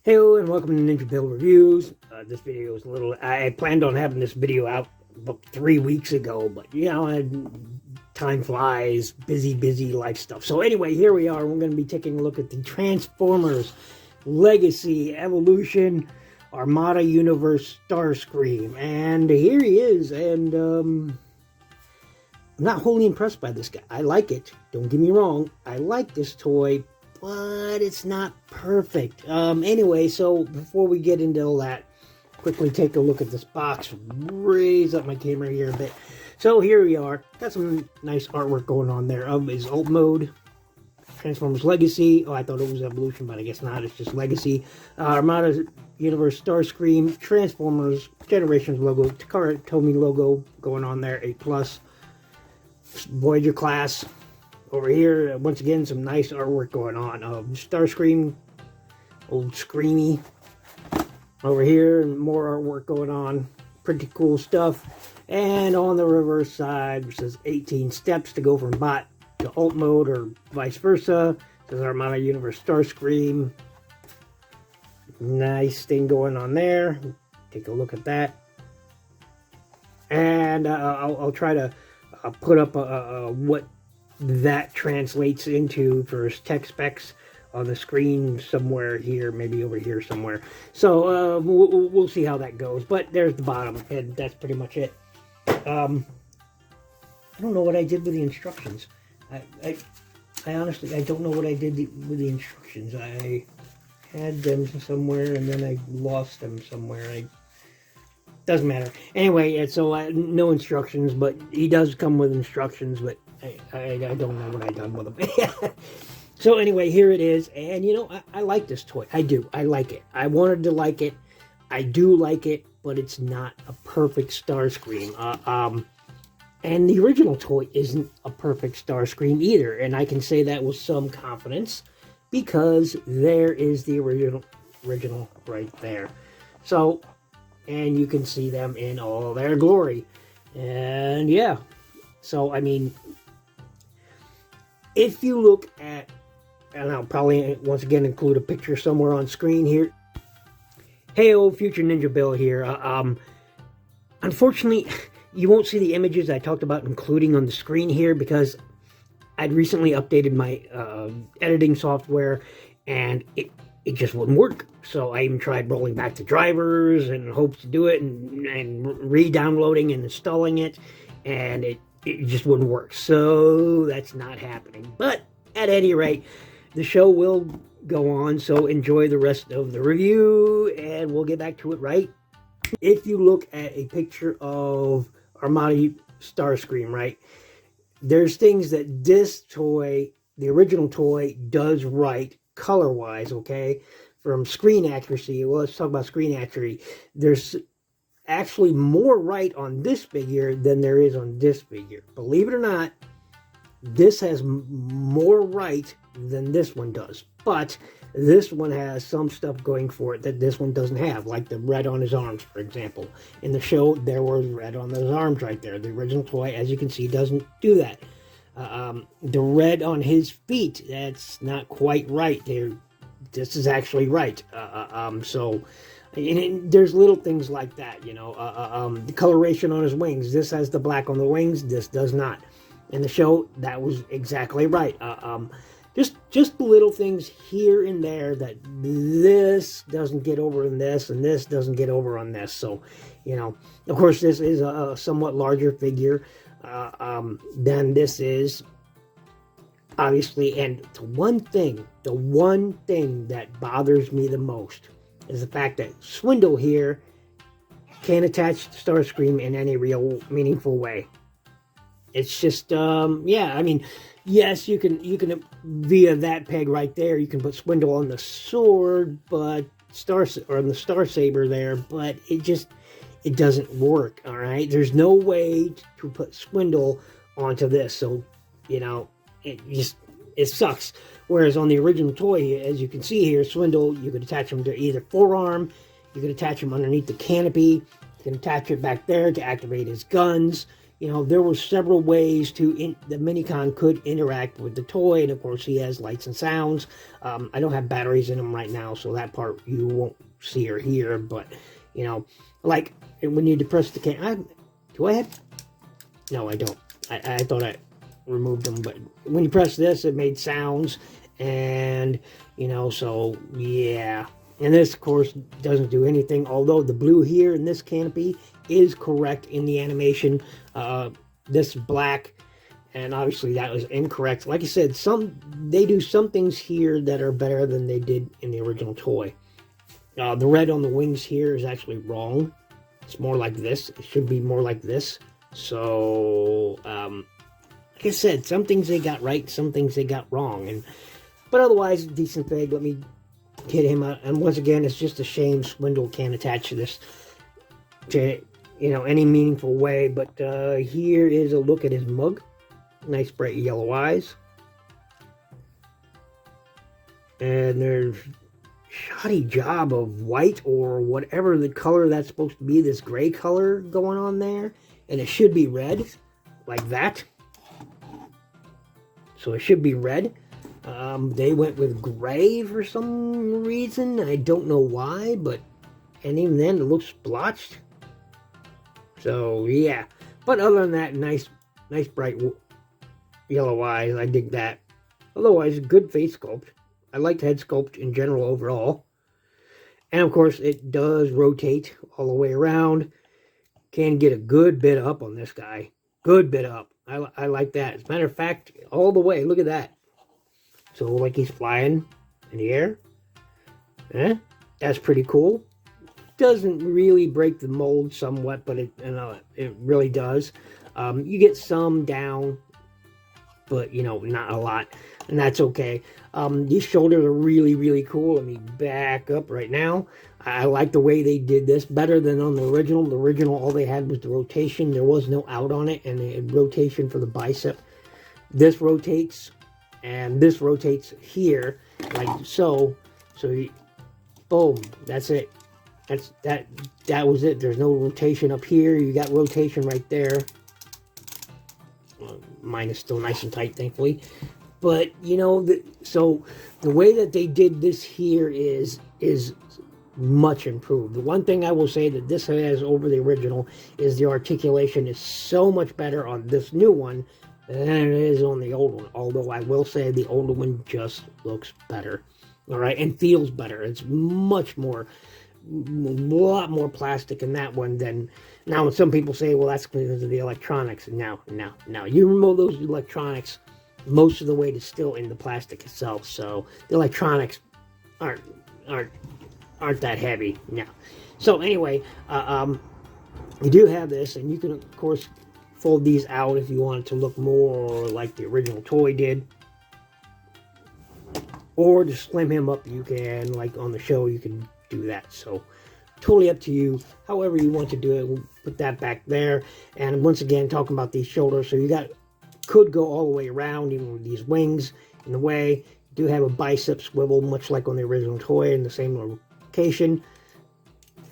Hello and welcome to Ninja Build Reviews. This video is I planned on having this video out about 3 weeks ago, but time flies, busy life stuff. So anyway, here we are. We're going to be taking a look at the Transformers Legacy Evolution Armada Universe Starscream. And here he is, and I'm not wholly impressed by this guy. I like it. Don't get me wrong. I like this toy, but it's not perfect. Anyway, so before we get into all that, quickly take a look at this box. Raise up my camera here a bit. So here we are. Got some nice artwork going on there of his alt mode. Transformers Legacy. Oh, I thought it was Evolution, but I guess not. It's just Legacy. Armada Universe Starscream. Transformers Generations logo. Takara Tomy logo going on there. 8+. Voyager class. Over here, once again, some nice artwork going on. Starscream, old Screamy. Over here, more artwork going on. Pretty cool stuff. And on the reverse side, it says 18 steps to go from bot to alt mode or vice versa. It says Armada Universe Starscream. Nice thing going on there. Take a look at that. And I'll try to put up what that translates into for his tech specs on the screen somewhere here, maybe over here somewhere. So we'll see how that goes. But there's the bottom, and that's pretty much it. I don't know what I did with the instructions. I honestly, I don't know what I did with the instructions. I had them somewhere, and then I lost them somewhere. Doesn't matter. Anyway, so no instructions, but he does come with instructions, but I don't know what I've done with them. So anyway, here it is. And, I like this toy. I do. I like it. I wanted to like it. I do like it, but it's not a perfect Starscream. And the original toy isn't a perfect Starscream either. And I can say that with some confidence because there is the original right there. So, and you can see them in all their glory. And yeah. So, I mean, if you look at, and I'll probably once again include a picture somewhere on screen here. Hey, old future Ninja Bill here. Unfortunately, you won't see the images I talked about including on the screen here because I'd recently updated my editing software and it just wouldn't work. So I even tried rolling back the drivers in hopes to do it and re-downloading and installing it, and it just wouldn't work. So that's not happening. But at any rate, the show will go on, so enjoy the rest of the review, and we'll get back to it, right? If you look at a picture of Armada Starscream, right, there's things that this toy, the original toy, does right color-wise, okay? From screen accuracy, well, let's talk about screen accuracy. There's actually more right on this figure than there is on this figure. Believe it or not, this has more right than this one does. But this one has some stuff going for it that this one doesn't have, like the red on his arms, for example. In the show, there was red on those arms right there. The original toy, as you can see, doesn't do that. The red on his feet, that's not quite right. This is actually right. So... And there's little things like that, the coloration on his wings. This has the black on the wings. This does not. In the show, that was exactly right. Just little things here and there that this doesn't get over in this, and this doesn't get over on this. So, of course, this is a somewhat larger figure than this is, obviously. And the one thing that bothers me the most is the fact that Swindle here can't attach Starscream in any real meaningful way. It's just, yeah, I mean, yes, you can via that peg right there, you can put Swindle on the sword, but on the Star Saber there, but it doesn't work, all right? There's no way to put Swindle onto this, so, it sucks. Whereas on the original toy, as you can see here, Swindle, you could attach him to either forearm, you could attach him underneath the canopy, you can attach it back there to activate his guns, you know, there were several ways to the Minicon could interact with the toy, and of course he has lights and sounds. I don't have batteries in them right now, so that part you won't see or hear, but, you know, like, when you depress the can, do I have? No, I don't. I thought I removed them, but when you press this, it made sounds, and, you know, so, yeah. And this, of course, doesn't do anything, although the blue here in this canopy is correct in the animation. This black, and obviously that was incorrect. Like I said, they do some things here that are better than they did in the original toy. The red on the wings here is actually wrong. It's more like this. It should be more like this. So, like I said, some things they got right, some things they got wrong. But otherwise, decent fig. Let me get him out. And once again, it's just a shame Swindle can't attach this to, you know, any meaningful way. But here is a look at his mug. Nice bright yellow eyes. And there's shoddy job of white or whatever the color that's supposed to be, this gray color going on there, and it should be red like that, so it should be red. They went with gray for some reason, I don't know why, but, and even then it looks splotched, so yeah. But other than that, nice bright yellow eyes, I dig that. Otherwise, good face sculpt. I like head sculpt in general overall. And of course, it does rotate all the way around. Can get a good bit up on this guy. Good bit up. I like that. As a matter of fact, all the way. Look at that. So like he's flying in the air. That's pretty cool. Doesn't really break the mold somewhat, but it really does. You get some down, but, you know, not a lot, and that's okay. These shoulders are really, really cool. Let me back up right now. I like the way they did this better than on the original. The original, all they had was the rotation. There was no out on it, and they had rotation for the bicep. This rotates, and this rotates here, like so. So, boom, that's it. That was it. There's no rotation up here. You got rotation right there. Mine is still nice and tight, thankfully. But, you know, so the way that they did this here is much improved. The one thing I will say that this has over the original is the articulation is so much better on this new one than it is on the old one. Although I will say the older one just looks better. All right, and feels better. It's much more, a lot more plastic in that one than... Now, some people say, well, that's because of the electronics. No. You remove those electronics, most of the weight is still in the plastic itself. So the electronics aren't that heavy. No. So anyway, you do have this, and you can, of course, fold these out if you want it to look more like the original toy did. Or to slim him up, you can, like on the show, you can do that. So totally up to you, however you want to do it. We'll put that back there. And once again, talking about these shoulders, so you could go all the way around, even with these wings in the way. You do have a bicep swivel, much like on the original toy, in the same location.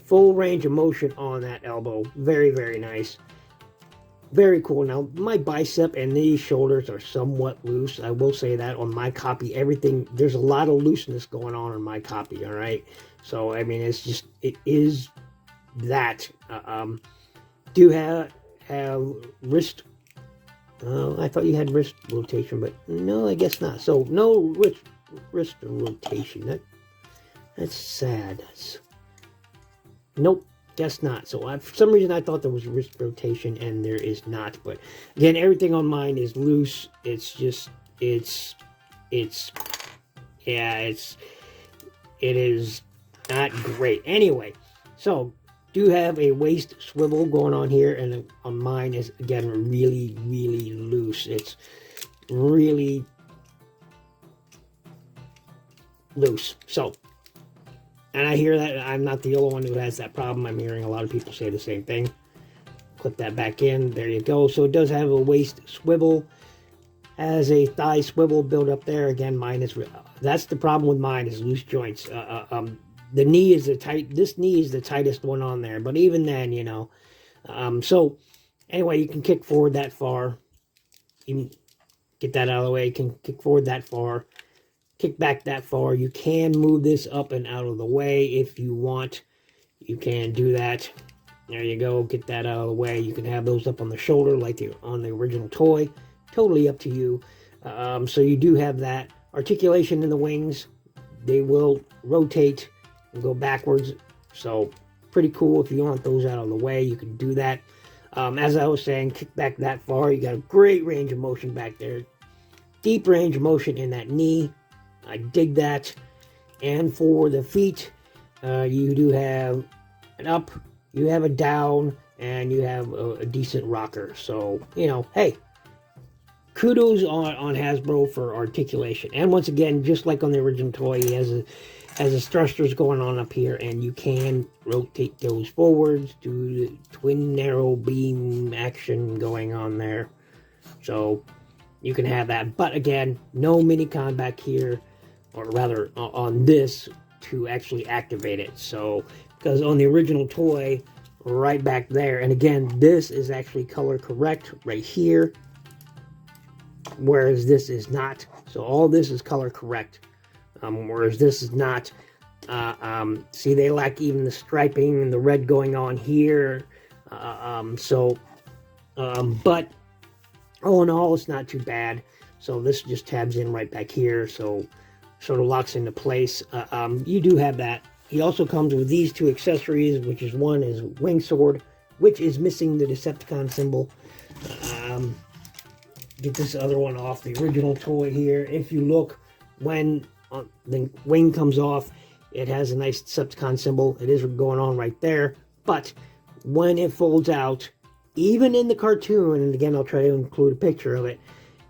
Full range of motion on that elbow. Very, very nice. Very cool. Now, my bicep and these shoulders are somewhat loose. I will say that on my copy, everything, there's a lot of looseness going on my copy, all right? So, I mean, it's just, it is that. Do have wrist, I thought you had wrist rotation, but no, I guess not. So, no wrist rotation. That's sad. Nope. Guess not. So for some reason I thought there was wrist rotation, and there is not. But again, everything on mine is loose. It's just, it is not great. Anyway, so do have a waist swivel going on here, and on mine is again really, really loose. It's really loose. So. And I hear that I'm not the only one who has that problem. I'm hearing a lot of people say the same thing. Clip that back in. There you go. So it does have a waist swivel. Has a thigh swivel built up there. Again, mine is... That's the problem with mine, is loose joints. The knee is the tight... This knee is the tightest one on there. But even then, you know... So, Anyway, you can kick forward that far. You can get that out of the way. You can kick forward that far. Kick back that far. You can move this up and out of the way if you want. You can do that. There you go. Get that out of the way. You can have those up on the shoulder like on the original toy. Totally up to you. So you do have that articulation in the wings. They will rotate and go backwards. So pretty cool. If you want those out of the way, you can do that. As I was saying, kick back that far. You got a great range of motion back there. Deep range of motion in that knee. I dig that. And for the feet, you do have an up, you have a down, and you have a decent rocker. So, you know, hey, kudos on Hasbro for articulation. And once again, just like on the original toy, he has a thrusters going on up here, and you can rotate those forwards, do the twin narrow beam action going on there. So you can have that. But again, no mini-con back here, or rather on this, to actually activate it. So, because on the original toy, right back there, and again, this is actually color correct right here, whereas this is not. So all this is color correct, whereas this is not. See, they lack even the striping and the red going on here. But all in all, it's not too bad. So this just tabs in right back here, so sort of locks into place. You do have that. He also comes with these two accessories, which is one is wing sword, which is missing the Decepticon symbol. Get this other one off the original toy here. If you look, when the wing comes off, it has a nice Decepticon symbol. It is going on right there. But when it folds out, even in the cartoon, and again, I'll try to include a picture of it,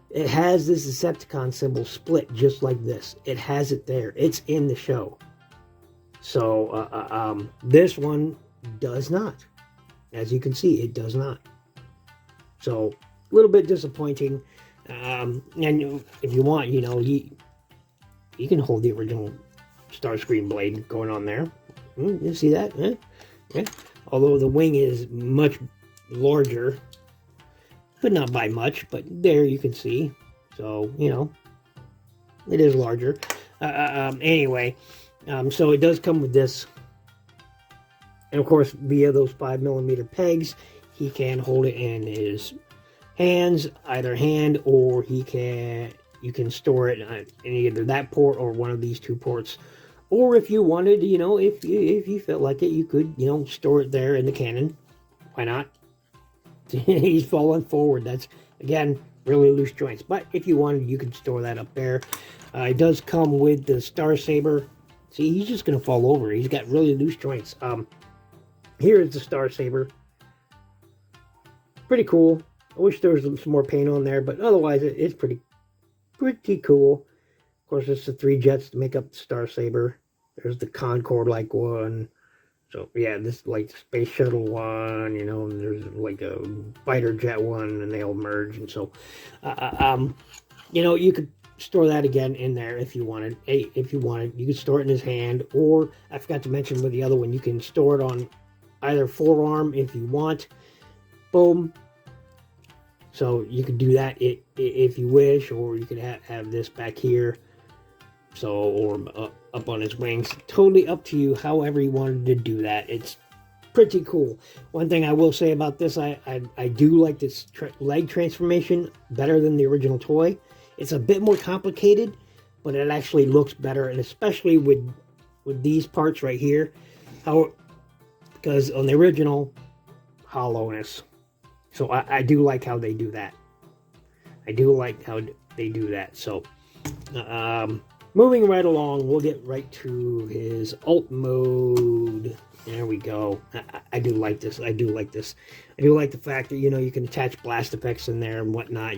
it has this Decepticon symbol split just like this. It has it there. It's in the show. So this one does not. As you can see, it does not. So a little bit disappointing. And if you want, you know, you can hold the original Starscream blade going on there. You see that? Yeah. Although the wing is much larger, but not by much, but there you can see. So, you know, it is larger. Anyway, so it does come with this. And of course, via those 5mm pegs, he can hold it in his hands, either hand, or you can store it in either that port or one of these two ports. Or if you wanted, you know, if you felt like it, you could, you know, store it there in the cannon. Why not? He's falling forward. That's, again, really loose joints. But if you wanted, you could store that up there. It does come with the Star Saber. See, he's just going to fall over. He's got really loose joints. Here is the Star Saber. Pretty cool. I wish there was some more paint on there, but otherwise it's pretty cool. Of course, it's the 3 jets to make up the Star Saber. There's the Concorde-like one. So, yeah, this is like the Space Shuttle one, you know, and there's like a fighter jet one, and they all merge. And so, you know, you could store that again in there if you wanted. If you wanted, you could store it in his hand, or I forgot to mention with the other one, you can store it on either forearm if you want. Boom. So you could do that if you wish, or you could have this back here. So, or up on his wings. Totally up to you, however you wanted to do that. It's pretty cool. One thing I will say about this, I do like this leg transformation better than the original toy. It's a bit more complicated, but it actually looks better, and especially with these parts right here. Because on the original, hollowness. So I do like how they do that. I do like how they do that. So, moving right along, we'll get right to his alt mode. There we go. I do like this. I do like this. I do like the fact that, you know, you can attach blast effects in there and whatnot.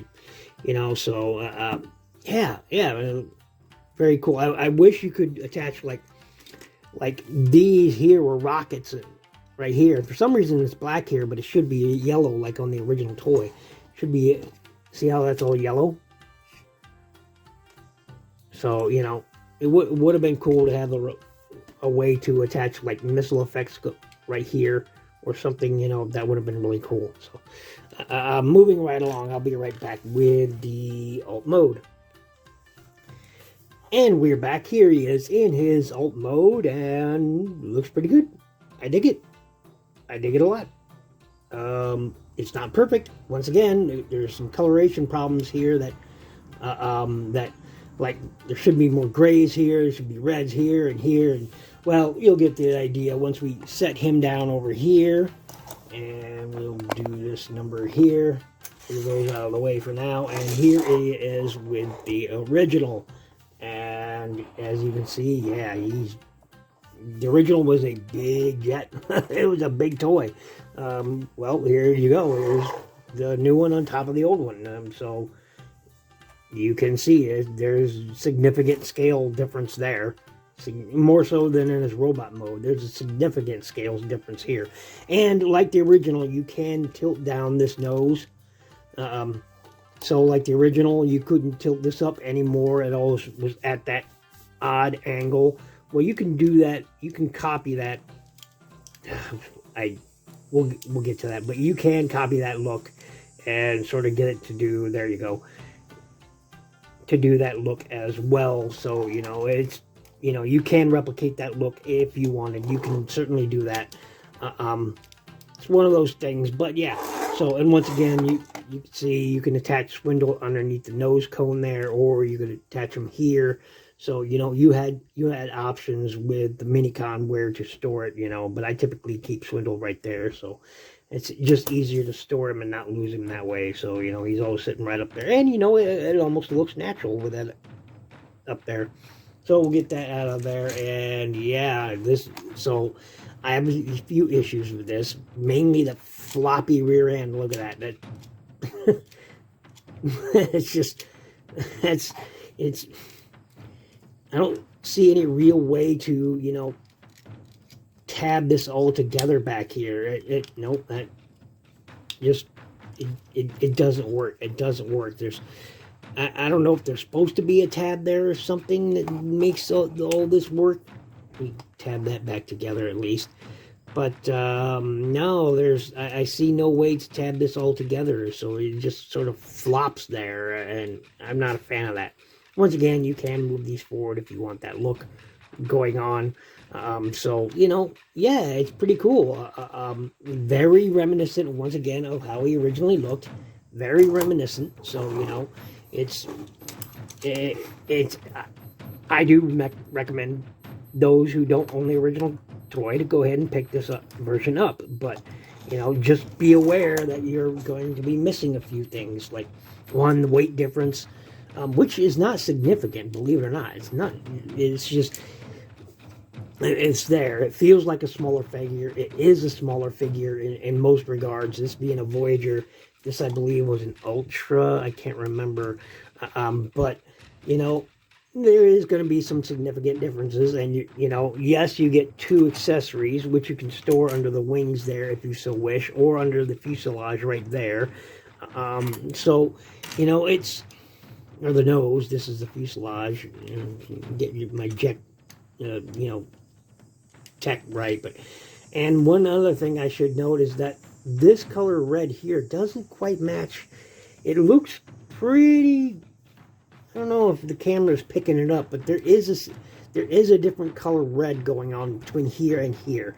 You know, so, yeah, very cool. I wish you could attach, like these here were rockets right here. For some reason, it's black here, but it should be yellow like on the original toy. Should be, see how that's all yellow? So, you know, it would have been cool to have a way to attach like missile effects right here or something, you know, that would have been really cool. So moving right along, I'll be right back with the alt mode. And we're back. Here he is in his alt mode, and looks pretty good. I dig it. I dig it a lot. It's not perfect. Once again, there's some coloration problems here that like there should be more grays here, there should be reds here, and well, you'll get the idea once we set him down over here, and we'll do this number here. It goes out of the way for now, and here he is with the original. And as you can see, yeah, the original was a big jet. It was a big toy. Well, here you go. Here's the new one on top of the old one. So you can see there's significant scale difference there. More so than in his robot mode. There's a significant scale difference here. And like the original, you can tilt down this nose. So like the original, you couldn't tilt this up anymore. It always was at that odd angle. Well, you can do that. You can copy that. We'll get to that, but you can copy that look and sort of get it to do. There you go. To do that look as well. So you know you can replicate that look if you wanted. You can certainly do that. It's one of those things. But yeah. So and once again, you can see you can attach spindle underneath the nose cone there, or you could attach them here. So, you know, you had options with the Minicon where to store it, you know, but I typically keep Swindle right there. So it's just easier to store him and not lose him that way. So, you know, he's always sitting right up there. And, you know, it almost looks natural with that up there. So we'll get that out of there. And yeah, so I have a few issues with this. Mainly the floppy rear end. Look at that. It's I don't see any real way to, you know, tab this all together back here. Nope, that just, it doesn't work. It doesn't work. I don't know if there's supposed to be a tab there or something that makes all this work. We tab that back together at least. But no, I see no way to tab this all together. So it just sort of flops there, and I'm not a fan of that. Once again, you can move these forward if you want that look going on. So, you know, yeah, it's pretty cool. Very reminiscent, once again, of how he originally looked. Very reminiscent. So, you know, I do recommend those who don't own the original toy to go ahead and pick this version up. But, you know, just be aware that you're going to be missing a few things. Like, one, the weight difference. Which is not significant, believe it or not. It's not. It's just, it's there. It feels like a smaller figure. It is a smaller figure in most regards. This being a Voyager, this I believe was an Ultra. I can't remember. But, you know, there is going to be some significant differences. And, you know, yes, you get 2 accessories, which you can store under the wings there if you so wish, or under the fuselage right there. So, you know, it's... or the nose, this is the fuselage, and get my jet, you know, tech right. And one other thing I should note is that this color red here doesn't quite match. It looks pretty, I don't know if the camera is picking it up, but there is a different color red going on between here and here.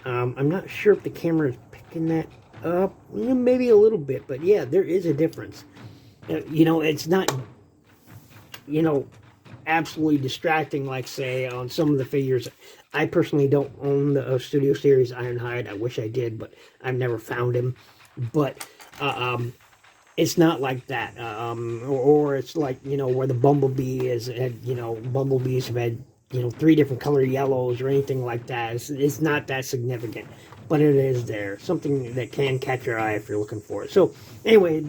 I'm not sure if the camera is picking that up, maybe a little bit, but yeah, there is a difference. You know, it's not, you know, absolutely distracting like, say, on some of the figures. I personally don't own the Studio Series Ironhide. I wish I did, but I've never found him. But it's not like that. Or it's like, you know, where the Bumblebee is, you know, Bumblebees have had, you know, 3 different color yellows or anything like that. It's not that significant, but it is there. Something that can catch your eye if you're looking for it. So, anyway,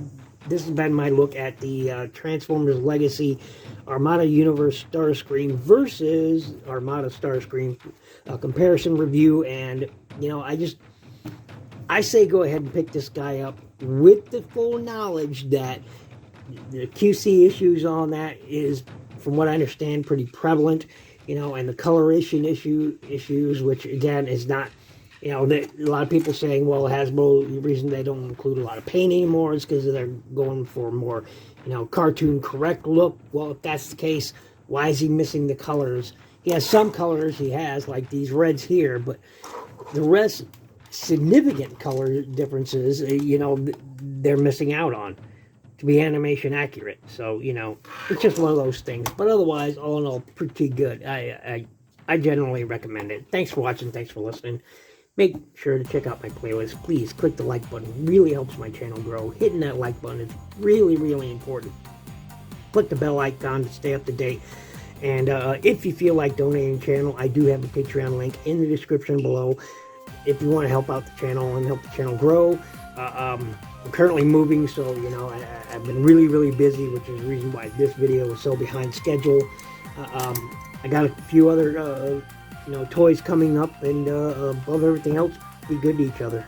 this has been my look at the Transformers Legacy Armada Universe Starscream versus Armada Starscream comparison review. And, you know, I say go ahead and pick this guy up with the full knowledge that the QC issues on that is, from what I understand, pretty prevalent, you know, and the coloration issues, which again is not You know, a lot of people saying, well, Hasbro, the reason they don't include a lot of paint anymore is because they're going for more, you know, cartoon correct look. Well, if that's the case, why is he missing the colors? He has some colors, he has, like these reds here, but the rest, significant color differences, you know, they're missing out on to be animation accurate. So, you know, it's just one of those things. But otherwise, all in all, pretty good. I generally recommend it. Thanks for watching. Thanks for listening. Make sure to check out my playlist. Please click the like button. It really helps my channel grow. Hitting that like button is really, really important. Click the bell icon to stay up to date. And if you feel like donating the channel, I do have a Patreon link in the description below. If you want to help out the channel and help the channel grow. I'm currently moving, so, you know, I've been really, really busy, which is the reason why this video is so behind schedule. I got a few other, you know, toys coming up, and above everything else, be good to each other.